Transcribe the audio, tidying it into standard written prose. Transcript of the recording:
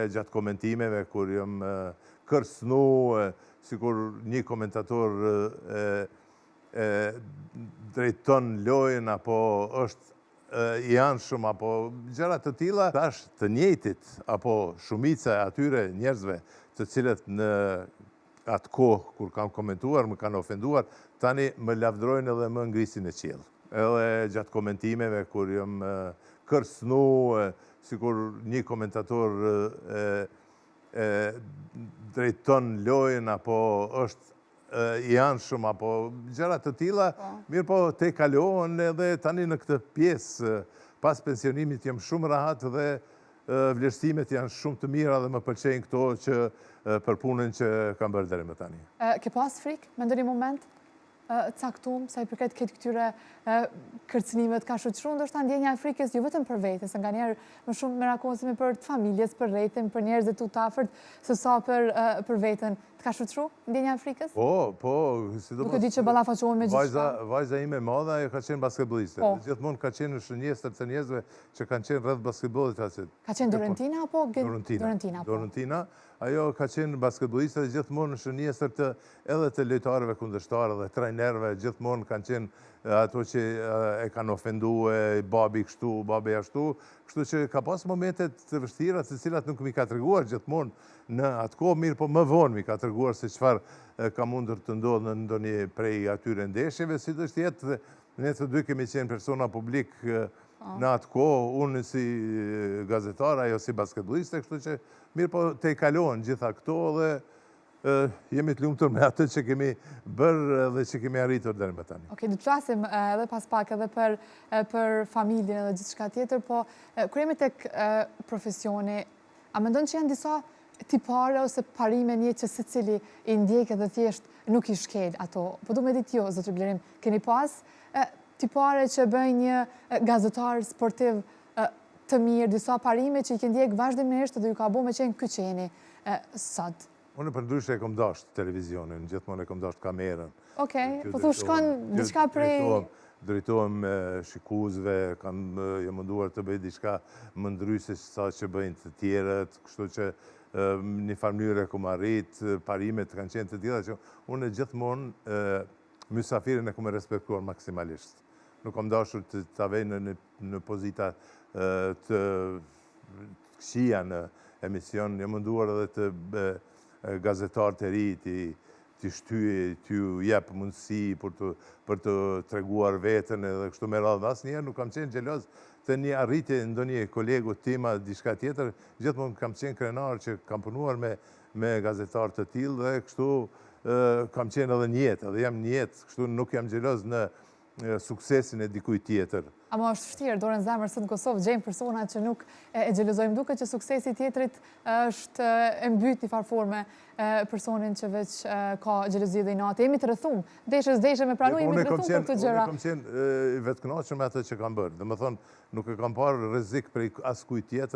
gjatë komentimeve, kur jam kërcënu, sikur një komentator drejton lojën, apo është i anshëm, apo gjëra të tilla, tash të njëjtit, apo shumica e atyre njerëzve të cilët në atë kohë kur kam komentuar, më kanë ofenduar, tani më lavdrojnë edhe më ngrisin e qiell. Edhe gjatë komentimeve, kur jam kërcënu, sikur një komentator drejton lojën, apo është i anshëm, apo gjëra të tilla, mirë po te kalohen edhe tani në këtë pjesë, pas pensionimit jam shumë rahat dhe vlerësimet janë shumë të mira dhe më pëlqejnë këto që për punën që kam bërë deri më tani. Ke pas frikë me ndonjë moment caktuar sa i përket këtyre kërcënimet, ka shoqëruar ndoshta ndjenja e frikës jo vetëm për vete, se nganjëherë më shumë merakosemi për të familjes, për rrethin, për njerëzit të afërt, se sa për veten. Të ka shoqëruar ndjenja e frikës? Po, sidomos. Nuk e di që ballafaqohen me gjithçka. Vajza ime e madhe ajo ka qenë basketbolliste. Gjithmonë ka qenë në shënjestër të njerëzve që kanë qenë rreth basketbollit atë. Ka qenë Dorentina apo Dorentina. Ajo ka qenë basketbolliste dhe gjithmonë në shënjestër të edhe të lojtarëve kundërshtar dhe trajnerëve, gjithmonë kanë qenë ato që e kanë ofenduar, babi kështu, babi ashtu, kështu që ka pas momente të vështira, të cilat nuk mi ka treguar gjithmonë në atë kohë, mirë po më vonë mi ka treguar se çfarë ka mundur të ndodhë në ndonjë prej atyre ndeshjeve, si do të jetë, ne të dy kemi qenë persona publik në atë kohë, unë si gazetar, ajo si basketbolliste, kështu që mirë po te kalohen gjitha këto dhe jemi të lumtur me atë që kemi bërë dhe që kemi arritur deri më tani. Okej, do të flasim edhe pas pak edhe për familjen edhe gjithçka tjetër, po kur jemi tek profesioni, a mendon që janë disa tipare ose parime një që secili i ndjek edhe thjesht nuk i shkel ato? Po du me ditë jo, zotër Blerim, keni pas tipare që bëjnë një gazetar sportiv të mirë, disa parime që i ke ndjek vazhdimisht dhe ju ka bo me qenë kyçeni sot? Unë për ndryshe e kom dasht televizionin, gjithmonë e kom dasht kamerën. Okej, po thu shkon diçka prej... Drejtohem shikuesve, jam munduar të bëj diçka më ndryshe sa që bëjnë të tjerët, kështu që një farë mënyrë kom arrit, parimet kanë qenë të tilla që unë gjithmonë mysafirin e kom respektuar maksimalisht. Nuk kom dashur të vej në pozita të këqija në emision, jam munduar edhe të gazetar të ri, të shtyje, të jep mundësi për të treguar veten edhe kështu me radhë. Asnjëherë nuk kam qenë xheloz të një arritje ndonjë kolegu tima diçka tjetër, gjithmonë kam qenë krenar që kam punuar me gazetar të tillë dhe kështu kam qenë edhe një jetë, edhe jam një jetë, kështu nuk jam xheloz në suksesin e dikujt tjetër. Ama është vështirë, dorën zemër sot në Kosovë, gjejmë persona që nuk e xhelozojmë, duket që suksesi tjetrit është e mbyt një farë forme personin që veç ka xhelozi dhe inati. Jemi të rrëthum, deshe me pranu, jemi të rrëthum për këtë gjëra. Unë kam qenë vetë kënaqur me atë që kam bërë. Domethënë, nuk e kam parë rrezik prej askujt tjetër